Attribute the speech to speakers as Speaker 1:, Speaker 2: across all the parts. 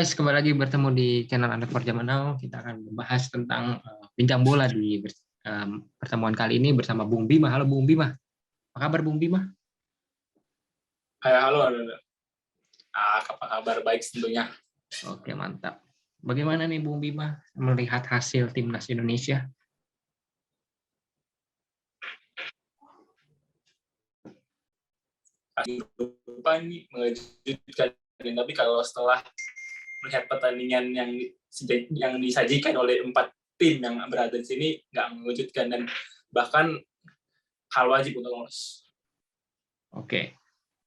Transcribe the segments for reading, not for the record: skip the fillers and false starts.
Speaker 1: guys, kembali lagi bertemu di channel Underscore Zaman Now. Kita akan membahas tentang bincang bola di pertemuan kali ini bersama Bung Bima. Halo Bung Bima, apa kabar Bung Bima?
Speaker 2: Halo. Apa kabar? Baik tentunya.
Speaker 1: Oke, mantap. Bagaimana nih Bung Bima melihat hasil timnas Indonesia?
Speaker 2: Lupa ini mengejutkan, tapi kalau setelah melihat pertandingan yang disajikan oleh 4 tim yang berada di sini nggak mengejutkan dan bahkan hal wajib untuk lolos.
Speaker 1: Oke,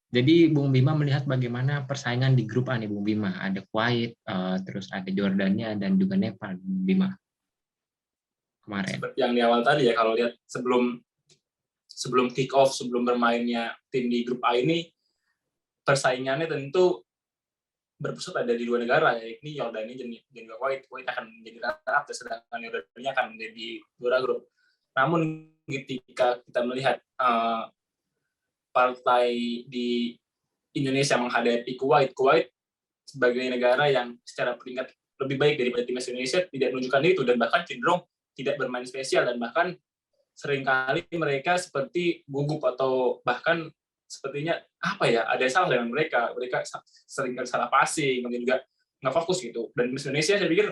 Speaker 1: jadi Bung Bima melihat bagaimana persaingan di grup A nih Bung Bima. Ada Kuwait, terus ada Jordania dan juga Nepal Bung Bima kemarin.
Speaker 2: Seperti yang di awal tadi ya, kalau lihat sebelum kick off, sebelum bermainnya tim di grup A ini, persaingannya tentu berpusat ada di 2 negara, yakni Yordania dan juga Kuwait. Kuwait akan menjadi runner-up, sedangkan Yordania akan menjadi juara grup. Namun ketika kita melihat partai di Indonesia menghadapi Kuwait sebagai negara yang secara peringkat lebih baik daripada timnas Indonesia tidak menunjukkan itu, dan bahkan cenderung tidak bermain spesial, dan bahkan seringkali mereka seperti gugup atau bahkan sepertinya ada salah dengan mereka seringkali salah passing, kemudian juga nggak fokus gitu. Dan timnas Indonesia saya pikir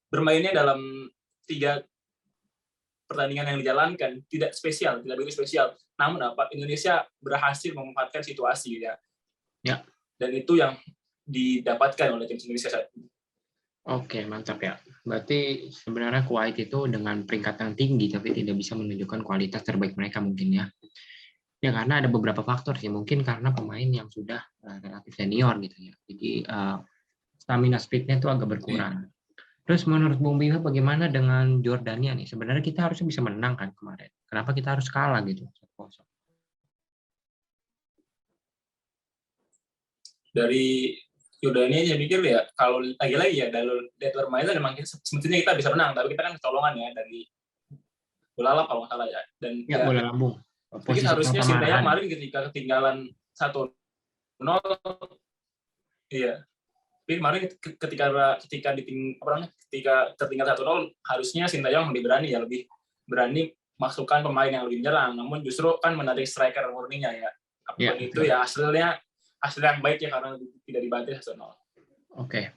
Speaker 2: bermainnya dalam 3 pertandingan yang dijalankan tidak begitu spesial. Namun Indonesia berhasil memanfaatkan situasi ya. Dan itu yang didapatkan oleh tim Indonesia saat ini.
Speaker 1: Oke, mantap ya. Berarti sebenarnya Kuwait itu dengan peringkat yang tinggi tapi tidak bisa menunjukkan kualitas terbaik mereka mungkin ya. Ya karena ada beberapa faktor sih. Mungkin karena pemain yang sudah relatif senior gitu ya. Jadi stamina speednya itu agak berkurang. Terus menurut Bung Bima bagaimana dengan Jordania nih? Sebenarnya kita harusnya bisa menang kan kemarin. Kenapa kita harus kalah gitu?
Speaker 2: Dari Yordania saya pikir ya, kalau lagi-lagi ya dari permainan memang semestinya kita bisa menang, tapi kita kan kecolongan ya dari bola lap kalau nggak salah ya. Dan
Speaker 1: ya bola lambung.
Speaker 2: Mungkin harusnya Sintayong kemarin ketika ketinggalan 1-0, iya. Tapi kemarin ketika tertinggal 1-0, harusnya Sintayong lebih berani masukkan pemain yang lebih menyerang, namun justru kan menarik striker murninya ya. Apapun itu ya hasil yang baik ya, karena tidak dibantai 1-0.
Speaker 1: Oke.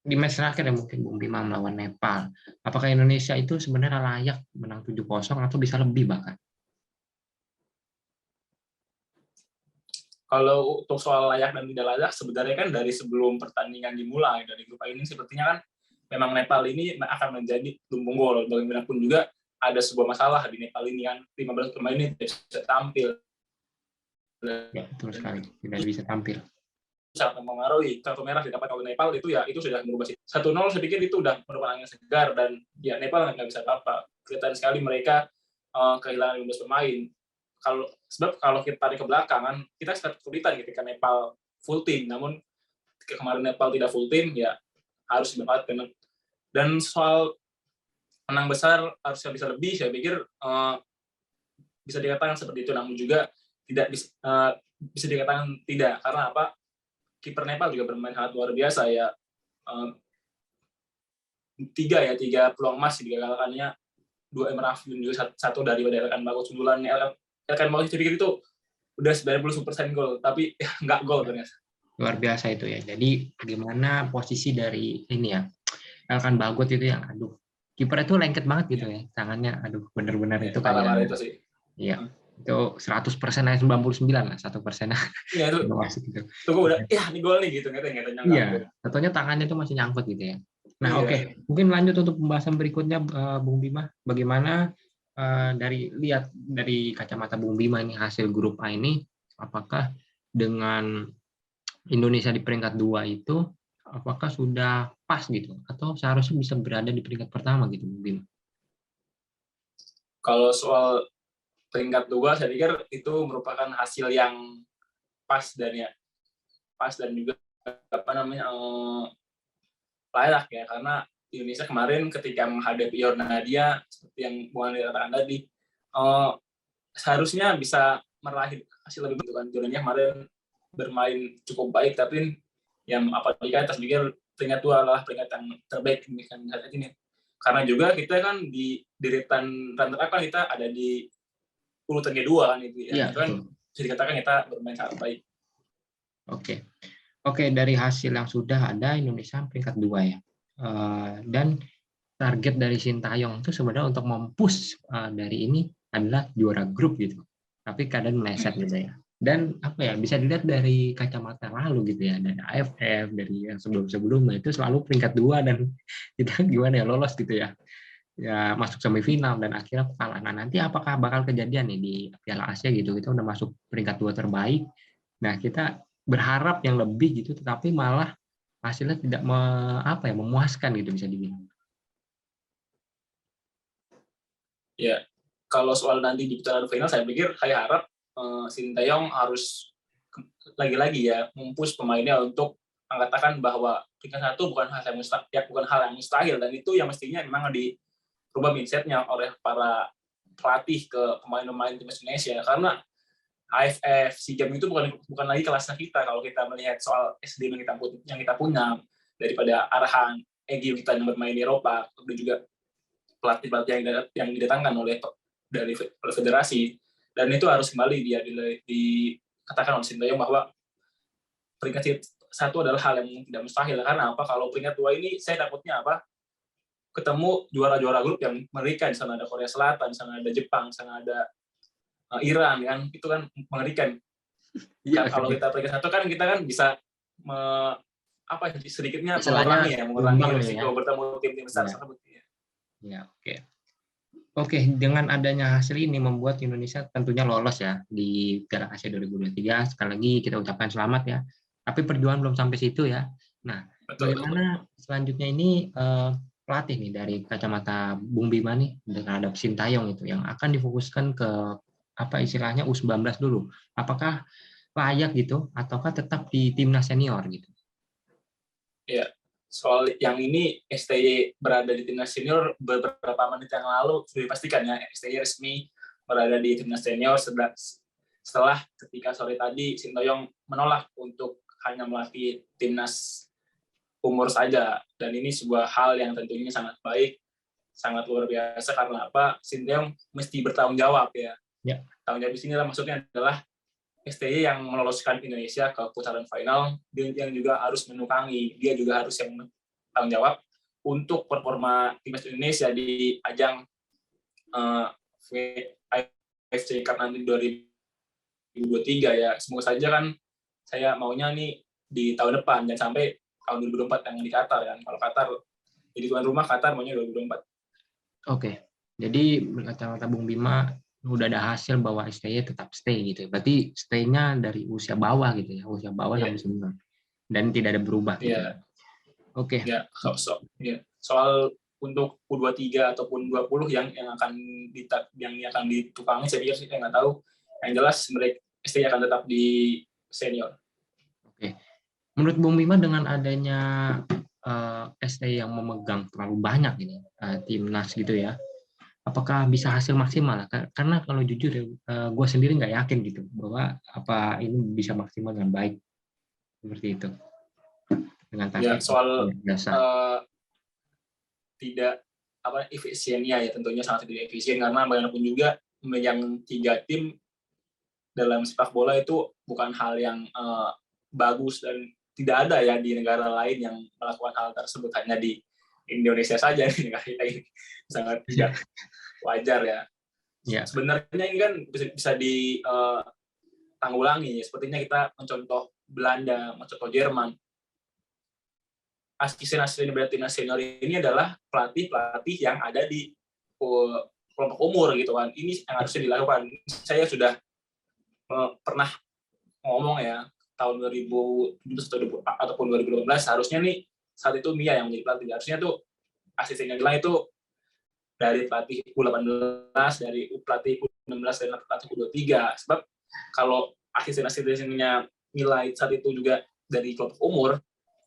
Speaker 1: Di match terakhir ya mungkin Bung Bima melawan Nepal. Apakah Indonesia itu sebenarnya layak menang 7-0 atau bisa lebih bahkan?
Speaker 2: Kalau untuk soal layak dan tidak layak, sebenarnya kan dari sebelum pertandingan dimulai dari grup A ini sepertinya kan memang Nepal ini akan menjadi lumbung gol. Bagaimanapun juga ada sebuah masalah di Nepal ini kan, 15 pemain ini tidak bisa tampil.
Speaker 1: Ya, betul sekali, tidak bisa tampil.
Speaker 2: Sangat mempengaruhi. Kartu merah didapat oleh Nepal itu sudah merubah. 1-0 saya pikir itu udah merupakan angin segar, dan ya Nepal nggak bisa apa-apa. Kelihatan sekali mereka kehilangan 15 pemain. Kalau kita tarik ke belakang kan, kita sangat kesulitan ketika Nepal full team. Namun ketika kemarin Nepal tidak full team, ya harus dimanfaatkan. Dan soal menang besar harusnya bisa lebih, saya pikir bisa dikatakan seperti itu. Namun juga tidak bisa dikatakan tidak, karena kiper Nepal juga bermain sangat luar biasa ya. 3 peluang emas digagalkannya, 2 Emrah dan juga 1 dari Elkan Bagot. Sundulan Elkan Bagot saya pikir itu udah 90% gol, tapi nggak gol ternyata.
Speaker 1: Luar biasa itu ya. Jadi gimana posisi dari ini ya, Elkan Bagot itu yang kiper itu lengket banget gitu ya, tangannya benar-benar itu kayak
Speaker 2: itu sih.
Speaker 1: Iya. Itu 100% aja 99 lah, 1%.
Speaker 2: Iya itu.
Speaker 1: Gitu.
Speaker 2: Itu gue udah, ini gol nih gitu, nggak nyangka.
Speaker 1: Iya, tentunya tangannya itu masih nyangkut gitu ya. Nah, oke. Mungkin lanjut untuk pembahasan berikutnya, Bung Bima. Bagaimana dari kacamata Bung Bima ini hasil grup A ini, apakah dengan Indonesia di peringkat 2 itu, apakah sudah pas gitu? Atau seharusnya bisa berada di peringkat pertama gitu, Bung Bima?
Speaker 2: Kalau soal peringkat 2, saya pikir itu merupakan hasil yang pas dan juga layak ya, karena Indonesia kemarin ketika menghadapi Yordania seperti yang Bung Andi katakan tadi, seharusnya bisa meraih hasil lebih baik kan. Jordania kemarin bermain cukup baik, tapi yang apalagi kan atas pikir peringkat 2 adalah peringkat yang terbaik saat ini. Karena juga kita kan di deretan runner up kan kita ada di urutan kedua kan itu ya.
Speaker 1: Iya,
Speaker 2: Itu kan
Speaker 1: betul.
Speaker 2: bisa dikatakan kita bermain sangat baik.
Speaker 1: Oke. Oke, dari hasil yang sudah ada, Indonesia peringkat 2 ya. Dan target dari Sintayong itu sebenarnya untuk mempush dari ini adalah juara grup gitu. Tapi keadaan meleset gitu ya. Dan apa ya, bisa dilihat dari kacamata lalu gitu ya, dari AFF, dari yang sebelum-sebelumnya itu selalu peringkat 2 dan kita gimana ya, lolos gitu ya. Ya masuk semifinal dan akhirnya kalah. Nah, nanti apakah bakal kejadian nih di Piala Asia gitu, kita udah masuk peringkat 2 terbaik. Nah, kita berharap yang lebih gitu, tetapi malah hasilnya tidak memuaskan gitu bisa dibilang.
Speaker 2: Ya, kalau soal nanti di putaran final, saya harap Sintayong harus lagi-lagi ya mempush pemainnya untuk mengatakan bahwa peringkat 1 bukan hal yang mustahil, dan itu yang mestinya memang dirubah mindsetnya oleh para pelatih ke pemain-pemain timnas Indonesia, karena AFF, SEA Games itu bukan lagi kelasnya kita kalau kita melihat soal SDM yang kita punya, daripada arahan Egy kita yang bermain di Eropa, dan juga pelatih-pelatih yang didatangkan dari federasi, dan itu harus kembali dikatakan oleh Sintayong bahwa peringkat 1 adalah hal yang tidak mustahil. Karena apa? Kalau peringkat 2 ini saya takutnya apa? Ketemu juara-juara grup yang mengerikan. Di sana ada Korea Selatan, di sana ada Jepang, di sana ada Iran kan, itu kan mengerikan.
Speaker 1: Iya,
Speaker 2: Kalau kita peringkat 1 kan kita kan bisa sedikitnya
Speaker 1: istilahnya
Speaker 2: mengurangi
Speaker 1: imbang nih ya.
Speaker 2: risiko bertemu tim-tim besar tersebut.
Speaker 1: Ya, oke. Oke, dengan adanya hasil ini membuat Indonesia tentunya lolos ya di Piala Asia 2023. Sekali lagi kita ucapkan selamat ya. Tapi perjuangan belum sampai situ ya. Nah, bagaimana selanjutnya ini pelatih nih dari kacamata Bung Bima nih terhadap Sintayong itu yang akan difokuskan ke apa istilahnya U19 dulu. Apakah layak gitu ataukah tetap di timnas senior gitu?
Speaker 2: Ya, soal yang ini STY berada di timnas senior beberapa menit yang lalu sudah dipastikan ya, STY resmi berada di timnas senior setelah ketika sore tadi Sintayong menolak untuk hanya melatih timnas umur saja, dan ini sebuah hal yang tentunya sangat baik, sangat luar biasa. Karena apa? Sintayong mesti bertanggung jawab ya. Tanggung jawab di sini maksudnya adalah STY yang meloloskan Indonesia ke putaran final, yang juga harus menukangi, dia juga harus yang tanggung jawab untuk performa timnas Indonesia di ajang AFC Cup nanti 2023 ya. Semoga saja kan, saya maunya nih di tahun depan, dan sampai tahun 2024 yang di Qatar kan. Kalau Qatar jadi tuan rumah, Qatar maunya 2024.
Speaker 1: Oke, jadi kata Bung Bima udah ada hasil bahwa STY tetap stay gitu. Berarti stay-nya dari usia bawah gitu ya, usia bawah sampai senior. Dan tidak ada berubah gitu. Oke.
Speaker 2: Ya, soal untuk U23 ataupun 20 yang akan ditukangi, saya pikir nggak tahu. Yang jelas mereka STY akan tetap di senior.
Speaker 1: Oke. Menurut Bung Bima dengan adanya STY yang memegang terlalu banyak ini timnas gitu ya, apakah bisa hasil maksimal? Karena kalau jujur ya, gue sendiri nggak yakin gitu bahwa apa ini bisa maksimal dengan baik seperti itu. Dengan target
Speaker 2: soal
Speaker 1: biasa.
Speaker 2: Tidak efisiennya ya, tentunya sangat tidak efisien, karena bagaimanapun juga yang 3 tim dalam sepak bola itu bukan hal yang bagus, dan tidak ada ya di negara lain yang melakukan hal tersebut, hanya di Indonesia saja di negara kita ini. Sangat tidak wajar ya. Sebenarnya ini kan bisa ditanggulangi. Sepertinya kita mencontoh Belanda, mencontoh Jerman. Asisten-asisten berarti timnas senior ini adalah pelatih-pelatih yang ada di kelompok umur gitu kan. Ini yang harusnya dilakukan. Saya sudah pernah ngomong ya, tahun 2017 ataupun 2018 harusnya nih saat itu Mia yang menjadi pelatih. Harusnya tuh asisten yang bilang itu dari pelatih U18, dari pelatih U16 dan pelatih U23. Sebab kalau asisten-asistennya nilai saat itu juga dari kelompok umur,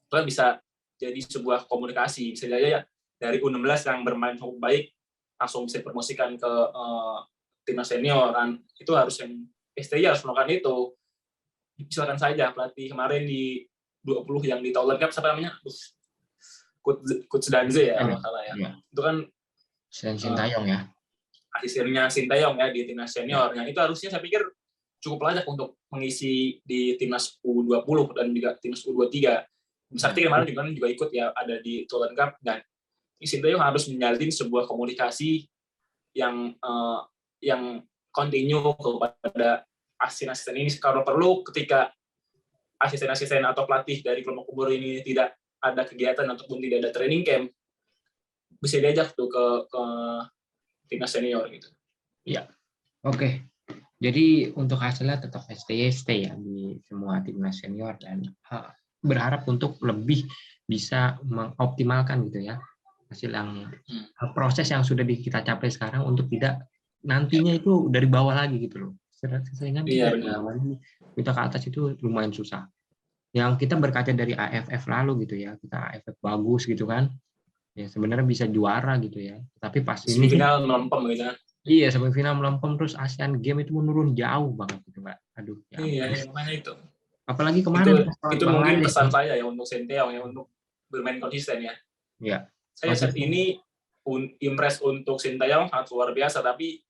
Speaker 2: itu kan bisa jadi sebuah komunikasi. Bisa jadi ya dari U16 yang bermain cukup baik langsung bisa dipromosikan ke timnas senior. Dan itu harus yang STY harus melakukan itu. Silakan saja pelatih kemarin di U20 yang di Thailand Cup, siapa namanya? Coach Danze ya, kalau salah ya. Itu kan
Speaker 1: Sintayong ya.
Speaker 2: Asistennya Sintayong ya di timnas senior. Yang itu harusnya saya pikir cukup layak untuk mengisi di timnas U20 dan juga timnas U23. Sakti kemarin juga ikut ya, ada di Thailand Cup, dan Sintayong harus menyalin sebuah komunikasi yang continue kepada asisten-asisten ini. Kalau perlu, ketika asisten-asisten atau pelatih dari kelompok umur ini tidak ada kegiatan ataupun tidak ada training camp, bisa diajak tuh ke timnas senior gitu.
Speaker 1: Iya. Oke. Jadi untuk hasilnya tetap stay ya di semua timnas senior, dan berharap untuk lebih bisa mengoptimalkan gitu ya hasil yang proses yang sudah kita capai sekarang, untuk tidak nantinya itu dari bawah lagi gitu loh. Sehingga kita ke atas itu lumayan susah. Yang kita berkaca dari AFF lalu gitu ya, kita AFF bagus gitu kan, ya sebenarnya bisa juara gitu ya, tapi pas ini
Speaker 2: semifinal melempem gitu kan.
Speaker 1: Iya, semifinal melempem, terus Asian Games itu menurun jauh banget gitu, Mbak. Aduh ya.
Speaker 2: Iya, makanya itu.
Speaker 1: Apalagi kemarin
Speaker 2: itu mungkin pesan saya ya untuk Sintayong ya, untuk bermain konsisten ya.
Speaker 1: Iya.
Speaker 2: Saya saat ini impress untuk Sintayong sangat luar biasa, tapi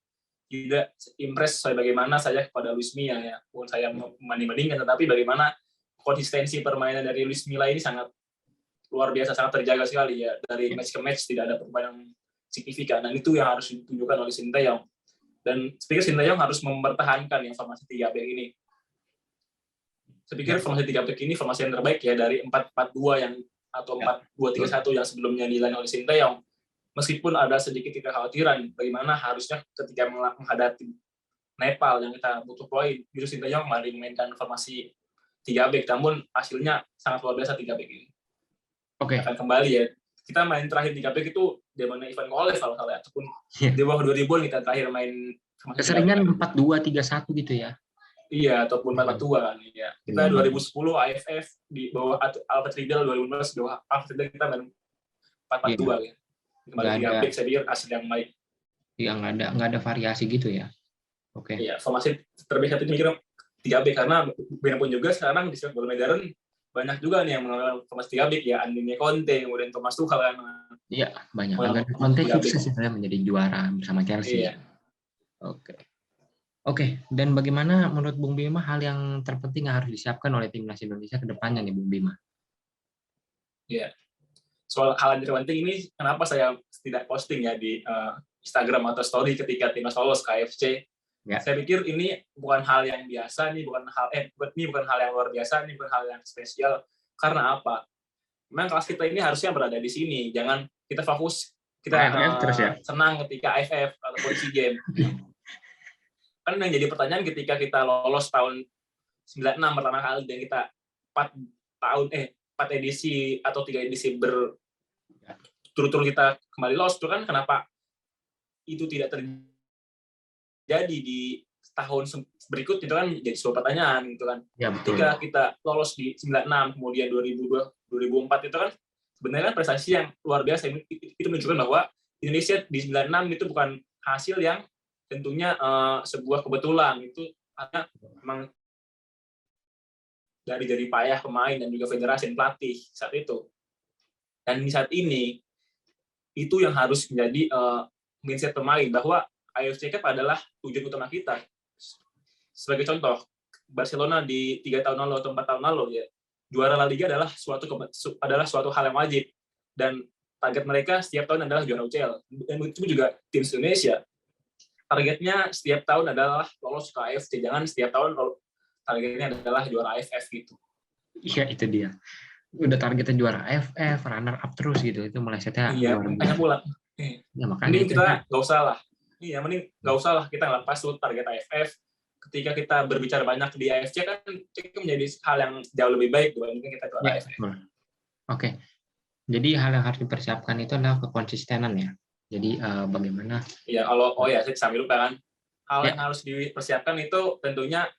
Speaker 2: tidak impress bagaimana saya kepada Luis Milla ya. Pun saya membanding-bandingkan, tetapi bagaimana konsistensi permainan dari Luis Milla ini sangat luar biasa, sangat terjaga sekali ya. Dari match ke match tidak ada perubahan yang signifikan, dan itu yang harus ditunjukkan oleh Sintayong. Dan saya pikir Sintayong harus mempertahankan yang formasi 3 back ini. Saya pikir formasi 3 back ini formasi yang terbaik ya, dari 4-4-2 yang atau 4-2-3-1 yang sebelumnya dilakukan oleh Sintayong. Meskipun ada sedikit kekhawatiran bagaimana harusnya ketika menghadapi Nepal yang kita butuh poin, justru Sintayong malah memainkan formasi 3 back, namun hasilnya sangat luar biasa 3 back ini.
Speaker 1: Oke.
Speaker 2: Akan kembali ya. Kita main terakhir 3 back itu zaman Ivan Kolev kalau salah, ataupun di bawah 2000-an kita terakhir main.
Speaker 1: Keseringan 4-2-3-1 gitu ya.
Speaker 2: Iya, ataupun 4-2 kan. Ya. Kita 2010 AFF di bawah Alfred Riedel, 2015 di bawah Alfred Riedel kita main 4-4-2 ya. Kembali 3 back, saya pikir hasil yang baik.
Speaker 1: Iya, nggak ada variasi gitu ya. Oke.
Speaker 2: Iya, formasi terbaik satu mikir 3 back, karena pun juga sekarang di sepak bola modern banyak juga nih yang mengenal formasi 3 back ya, Antonio Conte, kemudian Thomas Tuchel kan.
Speaker 1: Iya, banyak. Antonio Conte sukses sebenarnya menjadi juara bersama Chelsea.
Speaker 2: Iya.
Speaker 1: Oke. Dan bagaimana menurut Bung Bima hal yang terpenting yang harus disiapkan oleh timnas Indonesia ke depannya nih, Bung Bima?
Speaker 2: Iya. Soal hal yang terpenting ini, kenapa saya tidak posting ya di Instagram atau story ketika timnas lolos ke AFC? Ya. Saya pikir ini bukan hal yang biasa, ini bukan hal yang luar biasa, ini bukan hal yang spesial. Karena apa? Memang kelas kita ini harusnya berada di sini. Jangan kita fokus, kita terus ya? Senang ketika AFF ataupun SEA Games. Kan yang jadi pertanyaan ketika kita lolos tahun 96 pertama kali, dan kita 4 edisi atau 3 edisi berturut-turut kita kembali lolos, itu kan kenapa itu tidak terjadi di tahun berikut, itu kan jadi sebuah pertanyaan gitu kan. Ya, ketika kita lolos di 96, kemudian 2004 itu kan sebenarnya kan prestasi yang luar biasa. Itu menunjukkan bahwa Indonesia di 96 itu bukan hasil yang tentunya sebuah kebetulan, itu karena memang dari payah pemain dan juga federasi dan pelatih saat itu. Dan di saat ini itu yang harus menjadi mindset pemain, bahwa AFC Cup adalah tujuan utama kita. Sebagai contoh, Barcelona di 3 tahun lalu atau 4 tahun lalu ya, juara La Liga adalah suatu hal yang wajib, dan target mereka setiap tahun adalah juara UCL. Dan itu juga tim Indonesia, targetnya setiap tahun adalah lolos ke AFC, jangan setiap tahun targetnya adalah juara AFF gitu.
Speaker 1: Iya, itu dia. Udah targetnya juara AFF, runner up terus gitu, itu melesetnya.
Speaker 2: Iya, makanya pula.
Speaker 1: Ya, makanya
Speaker 2: mending kita nggak usah lah. Iya, mending nggak usah lah kita lepas tuh target AFF. Ketika kita berbicara banyak di AFC kan itu menjadi hal yang jauh lebih baik dibandingkan kita juara AFF.
Speaker 1: Oke. Jadi hal yang harus dipersiapkan itu adalah kekonsistenan ya. Jadi bagaimana?
Speaker 2: Iya, saya sambil lupa kan. Hal yang harus dipersiapkan itu tentunya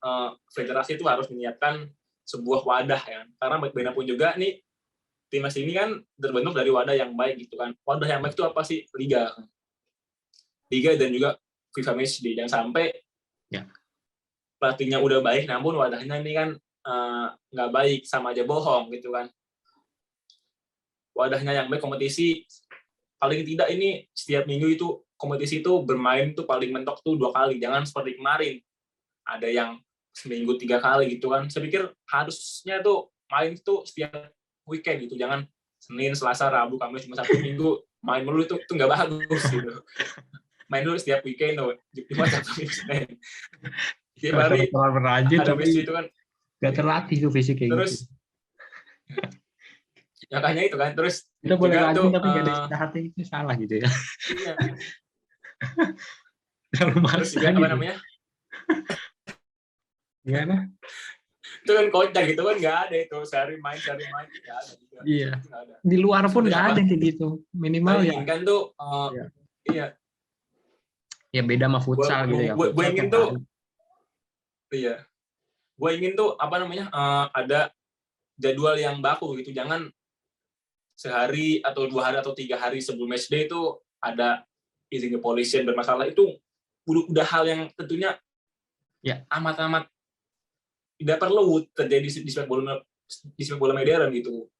Speaker 2: federasi itu harus menyiapkan sebuah wadah ya. Karena bagaimanapun juga nih timnas ini kan terbentuk dari wadah yang baik gitu kan. Wadah yang baik itu apa sih? Liga dan juga FIFA Matchday. Jangan sampai pelatihnya udah baik namun wadahnya ini kan nggak baik, sama aja bohong gitu kan. Wadahnya yang baik kompetisi, paling tidak ini setiap minggu itu kompetisi itu bermain tuh paling mentok tuh 2 kali, jangan seperti kemarin ada yang seminggu 3 kali gitu kan. Saya pikir harusnya tuh main tuh setiap weekend gitu, jangan Senin, Selasa, Rabu, Kamis, cuma Sabtu, Minggu main mulu itu nggak bagus gitu. Main dulu setiap weekend tuh, Jumat, Sabtu, Minggu, Senin. Tiap hari
Speaker 1: rajin
Speaker 2: ada
Speaker 1: tapi
Speaker 2: match itu kan.
Speaker 1: nggak terlatih tuh fisik kayak gitu.
Speaker 2: Terus makanya itu kan, terus
Speaker 1: Kita boleh
Speaker 2: juga
Speaker 1: rajin
Speaker 2: tuh
Speaker 1: tapi nggak ada istirahatnya, itu salah gitu ya.
Speaker 2: iya.
Speaker 1: Terlalu
Speaker 2: Terus
Speaker 1: maksa
Speaker 2: juga apa
Speaker 1: gitu.
Speaker 2: namanya?
Speaker 1: Gimana?
Speaker 2: Itu kan kocak gitu kan, nggak ada itu sehari main nggak ada gitu.
Speaker 1: Iya.
Speaker 2: Itu nggak ada.
Speaker 1: Di luar pun
Speaker 2: Seperti
Speaker 1: nggak ada
Speaker 2: apa
Speaker 1: kayak gitu. Minimal
Speaker 2: saya
Speaker 1: ya.
Speaker 2: inginkan tuh
Speaker 1: Iya.
Speaker 2: iya,
Speaker 1: Ya beda sama futsal gitu ya.
Speaker 2: gue
Speaker 1: Futsal
Speaker 2: ingin
Speaker 1: tiap
Speaker 2: tuh
Speaker 1: hari.
Speaker 2: iya, gue ingin tuh apa namanya, ada jadwal yang baku gitu, jangan sehari atau 2 hari atau 3 hari sebelum match day itu ada izin kepolisian bermasalah. Itu udah hal yang tentunya
Speaker 1: Ya.
Speaker 2: amat-amat tidak perlu terjadi di sepak bola modern gitu.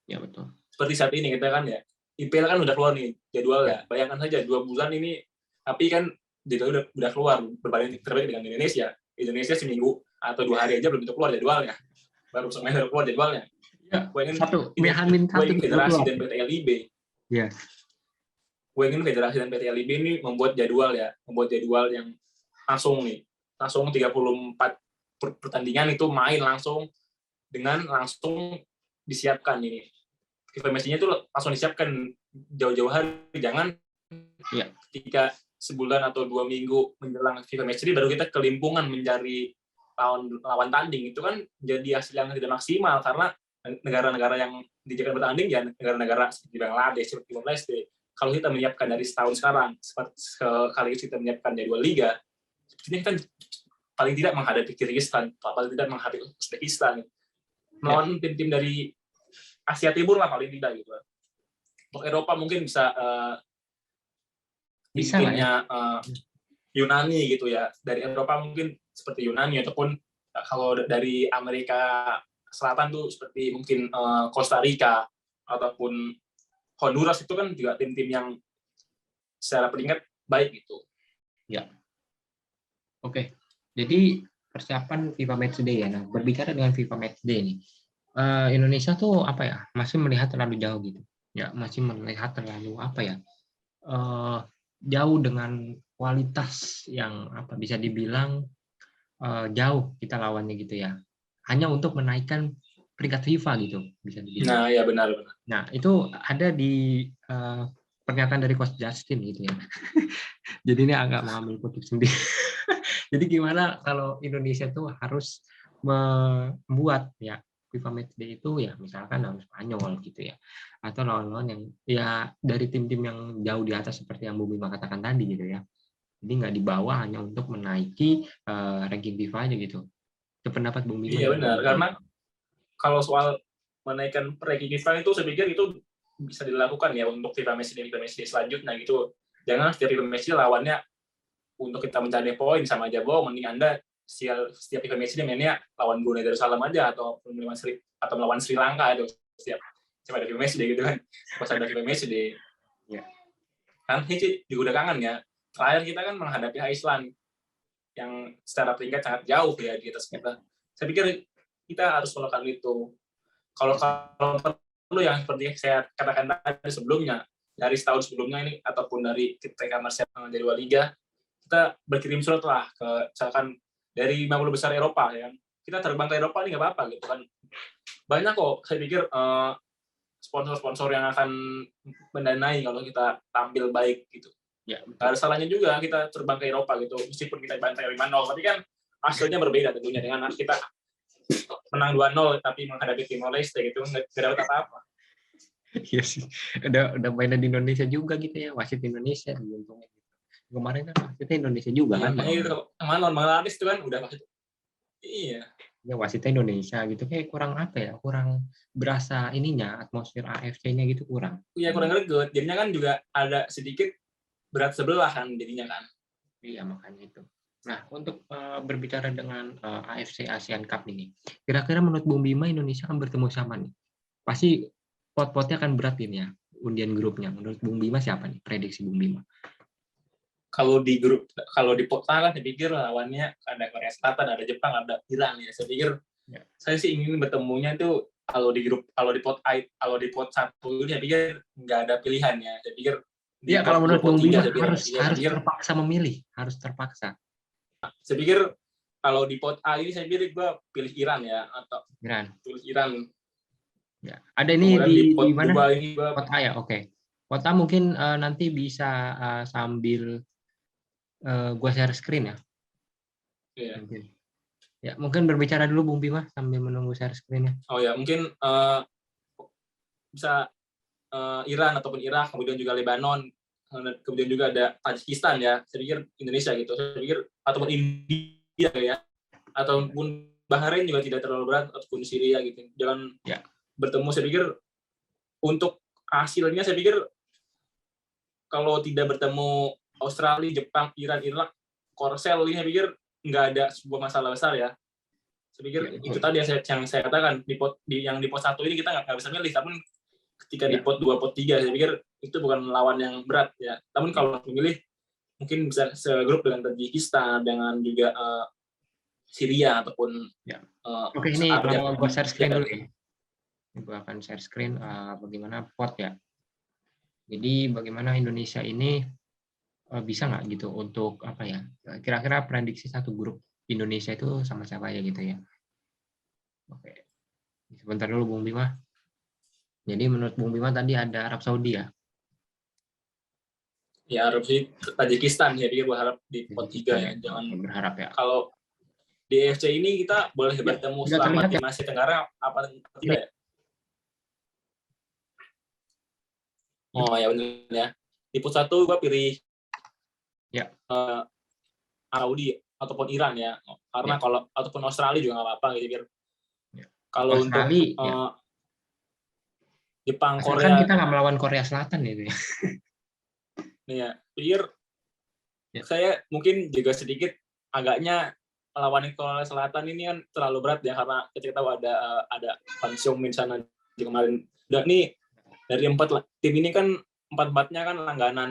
Speaker 1: Ya betul.
Speaker 2: Seperti saat ini kita kan ya, IPL kan udah keluar nih jadwal ya. Bayangkan saja 2 bulan ini, tapi kan jadwal udah keluar, berbanding terbalik dengan Indonesia. Indonesia seminggu atau 2 hari aja belum tentu keluar jadwalnya, baru semuanya keluar jadwalnya.
Speaker 1: Ya,
Speaker 2: Gue ingin federasi dan PT LIB.
Speaker 1: Ya.
Speaker 2: Gue ingin federasi dan PT LIB ini membuat jadwal yang langsung 34 pertandingan itu main langsung disiapkan ini. FIFA match-nya itu langsung disiapkan jauh-jauh hari, jangan ketika sebulan atau 2 minggu menjelang FIFA match ini baru kita kelimpungan mencari lawan tanding. Itu kan jadi hasil yang tidak maksimal, karena negara-negara yang dijadikan bertanding ya negara-negara seperti Bangladesh, seperti Timor Leste. Kalau kita menyiapkan dari setahun sekarang, sekali kita menyiapkan jadwal liga, ini kan paling tidak menghadapi Kyrgyzstan, paling tidak menghadapi Uzbekistan, melawan tim-tim dari Asia Timur lah paling tidak gitu. Untuk Eropa mungkin bisa timnya Yunani gitu ya. Dari Eropa mungkin seperti Yunani, ataupun kalau dari Amerika Selatan tuh seperti mungkin Costa Rica ataupun Honduras, itu kan juga tim-tim yang secara peringkat baik gitu.
Speaker 1: Ya. Oke. Jadi persiapan FIFA Matchday ya. Nah, berbicara dengan FIFA Matchday nih, Indonesia tuh apa ya? Masih melihat terlalu jauh gitu. Ya, masih melihat terlalu apa ya? Jauh dengan kualitas yang apa bisa dibilang jauh kita lawannya gitu ya. Hanya untuk menaikkan peringkat FIFA gitu bisa dibilang.
Speaker 2: Nah, ya benar.
Speaker 1: Nah, itu ada di pernyataan dari Coach Justin gitu ya. Jadi ini agak mengambil kutip sendiri. Jadi gimana kalau Indonesia tuh harus membuat ya FIFA Matchday itu ya misalkan lawan Spanyol gitu ya, atau lawan-lawan yang ya dari tim-tim yang jauh di atas seperti yang Bu Bima katakan tadi gitu ya. Jadi nggak di bawah hanya untuk menaiki ranking FIFA aja gitu. Itu pendapat Bung Bima.
Speaker 2: Iya benar, karena kalau soal menaikkan ranking FIFA itu saya pikir itu bisa dilakukan ya untuk FIFA Matchday selanjutnya gitu. Jangan setiap FIFA Matchday lawannya untuk kita mencari poin sama aja bohong. Mending Anda setiap FIFA Matchday mainnya lawan Brunei Darussalam aja, atau melawan Sri Lanka itu setiap ada FIFA Matchday gitu kan. Pas ada FIFA Matchday.
Speaker 1: Ya.
Speaker 2: Kan ini juga udah kangen ya. Terakhir kita kan menghadapi Iceland yang secara peringkat sangat jauh ya di atas kita. Saya pikir kita harus melakukan itu. Kalau perlu yang seperti saya katakan tadi sebelumnya, dari setahun sebelumnya ini ataupun dari ketika persiapan jadwal liga, kita berkirim surat lah ke misalkan dari 50 besar Eropa ya. Kita terbang ke Eropa ini nggak apa-apa gitu kan. Banyak kok saya pikir sponsor-sponsor yang akan mendanai kalau kita tampil baik gitu.
Speaker 1: Ya,
Speaker 2: nggak ada salahnya juga kita terbang ke Eropa gitu, meskipun kita bantai 5-0, tapi kan hasilnya berbeda tentunya dengan kita menang 2-0 tapi menghadapi Timor Leste gitu, nggak dapat apa-apa.
Speaker 1: Iya sih, udah mainan di Indonesia juga gitu ya, wasit Indonesia diuntungin. Kemarin kan wasitnya Indonesia juga kan.
Speaker 2: Makanya itu kemana Bangladesh itu kan udah wasit. Iya.
Speaker 1: Ya wasitnya Indonesia gitu, kayak kurang apa ya, kurang berasa ininya, atmosfer AFC-nya gitu kurang.
Speaker 2: Iya, kurang greget. Jadinya kan juga ada sedikit berat sebelah kan jadinya kan.
Speaker 1: Iya, makanya itu. Nah, untuk berbicara dengan AFC ASEAN Cup ini, kira-kira menurut Bung Bima Indonesia akan bertemu siapa nih? Pasti pot-potnya akan berat ini ya, undian grupnya. Menurut Bung Bima siapa nih? Prediksi Bung Bima.
Speaker 2: Kalau di pot A kan saya pikir lawannya ada Korea Selatan, ada Jepang, ada Iran ya. Saya pikir
Speaker 1: Ya.
Speaker 2: saya sih ingin bertemunya itu kalau di pot A, kalau di pot 1 ini saya pikir nggak ada pilihan ya. Saya pikir di
Speaker 1: Iya,
Speaker 2: pot
Speaker 1: kalau
Speaker 2: 2,
Speaker 1: menurut
Speaker 2: pot
Speaker 1: Bung
Speaker 2: 3
Speaker 1: Bima
Speaker 2: saya pikir ada
Speaker 1: harus
Speaker 2: pilihan.
Speaker 1: terpaksa memilih, harus terpaksa.
Speaker 2: Saya pikir kalau di pot A ini saya pikir gue pilih Iran ya, atau
Speaker 1: Iran.
Speaker 2: pilih Iran.
Speaker 1: Ya. Ada ini
Speaker 2: Kemudian di pot
Speaker 1: di mana?
Speaker 2: 2 ini gue
Speaker 1: Pot A ya, oke. Pot A mungkin nanti bisa sambil gua share screen ya.
Speaker 2: ya.
Speaker 1: Mungkin. Ya, mungkin berbicara dulu Bung Bima sambil menunggu share screen-nya.
Speaker 2: Oh ya, mungkin bisa Iran ataupun Irak, kemudian juga Lebanon, kemudian juga ada Tajikistan ya. Saya pikir Indonesia gitu. Saya pikir ataupun India ya, ataupun Bahrain juga tidak terlalu berat, ataupun Syria gitu. Jangan bertemu. Saya pikir untuk hasilnya saya pikir kalau tidak bertemu Australia, Jepang, Iran, Irak, Korsel ini saya pikir nggak ada sebuah masalah besar ya. Saya pikir itu tadi yang saya katakan di pot 1 ini kita nggak bisa milih, namun ketika di pot 2, pot 3 saya pikir itu bukan lawan yang berat ya. Namun kalau memilih mungkin bisa segrup dengan Tajikistan, dengan juga Syria ataupun
Speaker 1: Oke, ini gue share screen dulu ya. Gue akan share screen bagaimana pot ya. Jadi bagaimana Indonesia ini bisa nggak gitu untuk apa ya? Kira-kira prediksi satu grup Indonesia itu sama siapa ya gitu ya. Oke. Sebentar dulu Bung Bima. Jadi menurut Bung Bima tadi ada Arab Saudi ya?
Speaker 2: Ya Arab Saudi, Tajikistan ya, pikir berharap di pot 3 ya. Jangan
Speaker 1: berharap ya.
Speaker 2: Kalau di AFC ini kita boleh bertemu selama tim Asia Tenggara apa tidak ya? Oh ya benar ya. Di pot 1 gue pilih Saudi ataupun Iran ya. Karena kalau ataupun Australia juga nggak apa-apa gitu. Kalau untuk Jepang, Korea,
Speaker 1: kan kita nggak melawan Korea Selatan gitu ya.
Speaker 2: Iya, pikir saya mungkin juga sedikit agaknya melawan Korea Selatan ini kan terlalu berat ya, karena kita tahu ada Pan Seung-min sana kemarin. Dan nih dari 4 tim ini kan 4-4-nya kan langganan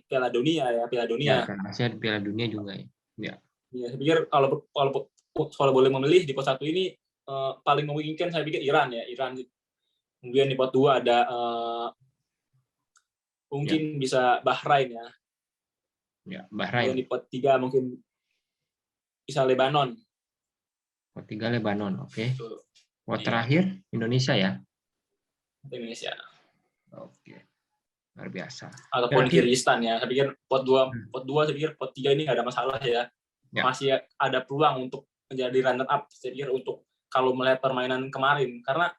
Speaker 2: Piala Dunia ya, Piala Dunia.
Speaker 1: Ya, Asia Piala Dunia juga ya.
Speaker 2: Ya, saya pikir kalau boleh memilih di pot 1 ini paling memungkinkan saya pikir Iran ya, Iran. Kemudian di pot 2 ada mungkin bisa Bahrain ya.
Speaker 1: Ya, Bahrain.
Speaker 2: Kemudian di pot 3 mungkin bisa Lebanon.
Speaker 1: Pot 3 Lebanon, oke. Pot terakhir Indonesia ya.
Speaker 2: Indonesia.
Speaker 1: Oke. Luar biasa.
Speaker 2: Ataupun Kyrgyzstan ya. Saya pikir pot 2 saya pikir pot 3 ini nggak ada masalah ya. Masih ada peluang untuk menjadi runner up. Saya pikir untuk kalau melihat permainan kemarin, karena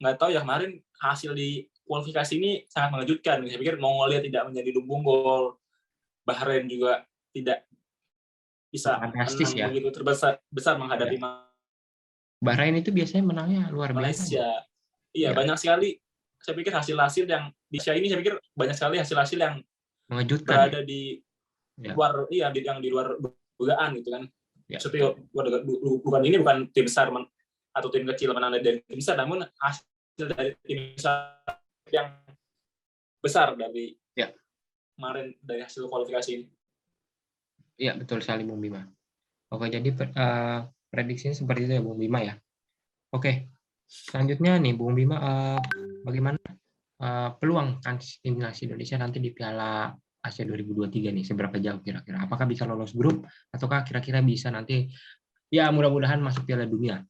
Speaker 2: nggak tahu ya kemarin hasil di kualifikasi ini sangat mengejutkan. Saya pikir Mongolia tidak menjadi lumbung gol, Bahrain juga tidak bisa menang ya. Begitu besar menghadapi
Speaker 1: Bahrain itu biasanya menangnya luar biasa.
Speaker 2: Malaysia. Iya, banyak sekali. Saya pikir hasil-hasil yang di Asia ini saya pikir banyak sekali hasil-hasil yang
Speaker 1: mengejutkan.
Speaker 2: Berada di luar yang di luar dugaan gitu kan. Seperti bukan tim besar atau tim kecil menang dari tim besar, namun hasil dari tim besar yang besar dari kemarin dari hasil kualifikasi ini.
Speaker 1: Iya, betul sekali Bung Bima. Oke, jadi prediksinya seperti itu ya Bung Bima ya. Oke, selanjutnya nih Bung Bima, bagaimana peluang timnas Indonesia nanti di Piala Asia 2023 nih, seberapa jauh kira-kira? Apakah bisa lolos grup ataukah kira-kira bisa nanti ya mudah-mudahan masuk Piala Dunia?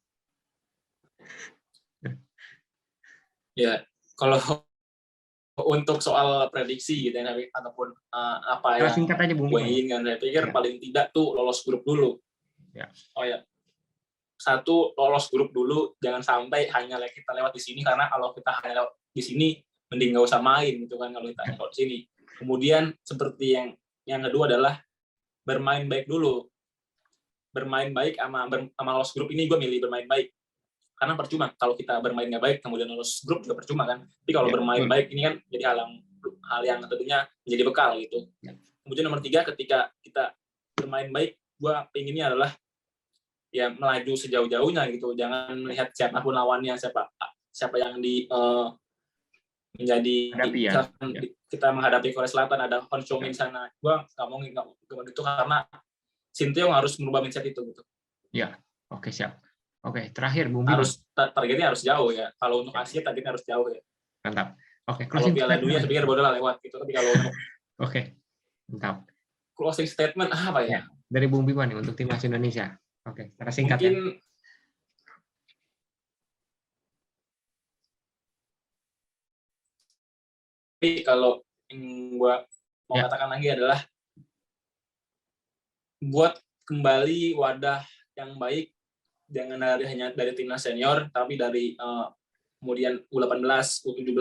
Speaker 2: Ya, kalau untuk soal prediksi gitu ya, ataupun apa yang
Speaker 1: singkat aja Bung Bima.
Speaker 2: Saya pikir paling tidak tuh lolos grup dulu. Oh ya, 1 lolos grup dulu, jangan sampai hanya kita lewat di sini, karena kalau kita hanya lewat di sini mending nggak usah main gitu kan kalau kita lewat di sini. Kemudian seperti yang kedua adalah bermain baik dulu. Bermain baik sama lolos grup ini gue milih bermain baik. Karena percuma kalau kita bermain nggak baik kemudian lolos grup juga percuma kan. Tapi kalau bermain baik ini kan jadi hal yang tentunya menjadi bekal gitu. Kemudian nomor 3, ketika kita bermain baik, gue pengennya adalah ya melaju sejauh-jauhnya gitu. Jangan melihat siapapun lawannya, siapa yang menjadi
Speaker 1: Hadapi ya.
Speaker 2: kita menghadapi Korea Selatan, ada Hon Chong-min sana. Gue nggak mau gitu karena Sinteyong harus merubah mindset itu gitu.
Speaker 1: Ya, oke siap. Oke, terakhir Bung Bima.
Speaker 2: Targetnya harus jauh ya. Kalau untuk Asia targetnya harus jauh ya.
Speaker 1: Mantap. Oke,
Speaker 2: kalau Piala Dunia saya pikir bodoh lah lewat gitu. Tapi kalau untuk
Speaker 1: mantap.
Speaker 2: Closing statement apa ya?
Speaker 1: Dari Bung Bima nih untuk timnas Indonesia. Oke, secara singkat
Speaker 2: mungkin,
Speaker 1: ya.
Speaker 2: Tapi kalau yang gue mau katakan lagi adalah buat kembali wadah yang baik, jangan hanya dari timnas senior, tapi dari kemudian U18, U17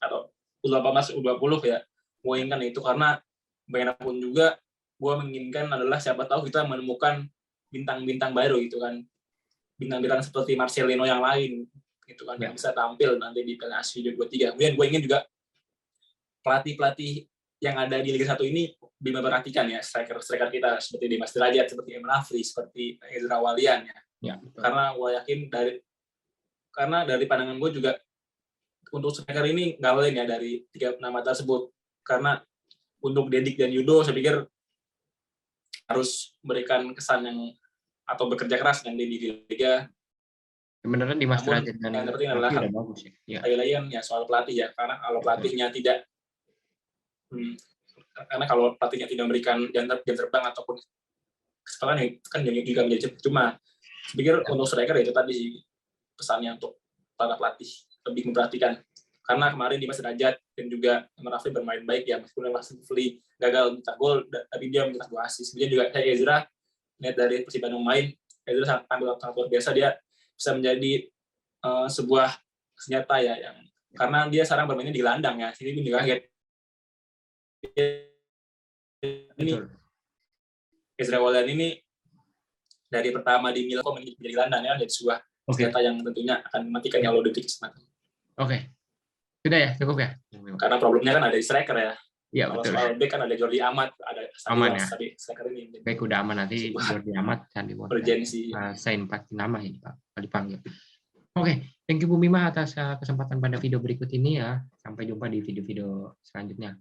Speaker 2: atau U18, U20 ya. Gue inginkan itu karena bagaimanapun juga gue menginginkan adalah siapa tahu kita menemukan bintang-bintang baru gitu kan, bintang-bintang seperti Marcelino yang lain gitu kan, yang bisa tampil nanti di Piala Asia 2023. Kemudian gue ingin juga pelatih-pelatih yang ada di Liga 1 ini memperhatikan ya striker-striker kita seperti Dimas Derajat, seperti Emre Afri, seperti Ezra Walian ya. Karena gue yakin dari pandangan gue juga untuk striker ini nggak lain ya dari 3 nama tersebut. Karena untuk Dedik dan Yudo saya pikir harus memberikan kesan yang atau bekerja keras dan di Liga.
Speaker 1: Sebenarnya Dimas Derajat dan
Speaker 2: yang terpenting adalah
Speaker 1: bagus ya.
Speaker 2: Ya soal pelatih ya, karena kalau pelatihnya tidak karena kalau pelatihnya tidak memberikan jam terbang ataupun kesempatan kan juga menjadi cuma. Saya pikir untuk striker itu tadi sih pesannya untuk para pelatih lebih memperhatikan. Karena kemarin Dimas Derajat dan juga Emre Afri bermain baik ya, meskipun Mas Fli gagal mencetak gol, tapi dia mencetak 2 assist. Kemudian juga saya Ezra lihat dari Persib Bandung main, Ezra sangat luar biasa, dia bisa menjadi sebuah senjata ya, yang karena dia sekarang bermainnya di gelandang ya, sini pun juga kaget. Ini Ezra Walian ini dari pertama di Milan menjadi gelandang ya, jadi sebuah senjata yang tentunya akan mematikan kalau detik.
Speaker 1: Oke. Sudah ya, cukup ya?
Speaker 2: Karena problemnya kan ada di striker ya.
Speaker 1: Iya,
Speaker 2: kalau
Speaker 1: betul.
Speaker 2: Soal back kan ada Jordi Amat, ada
Speaker 1: aman ya.
Speaker 2: Tapi striker ini.
Speaker 1: Baik, udah aman nanti Jordi Amat dan
Speaker 2: urgensi.
Speaker 1: Saya 4 nama ini Pak dipanggil. Oke, thank you Bu Mima atas kesempatan pada video berikut ini ya. Sampai jumpa di video-video selanjutnya.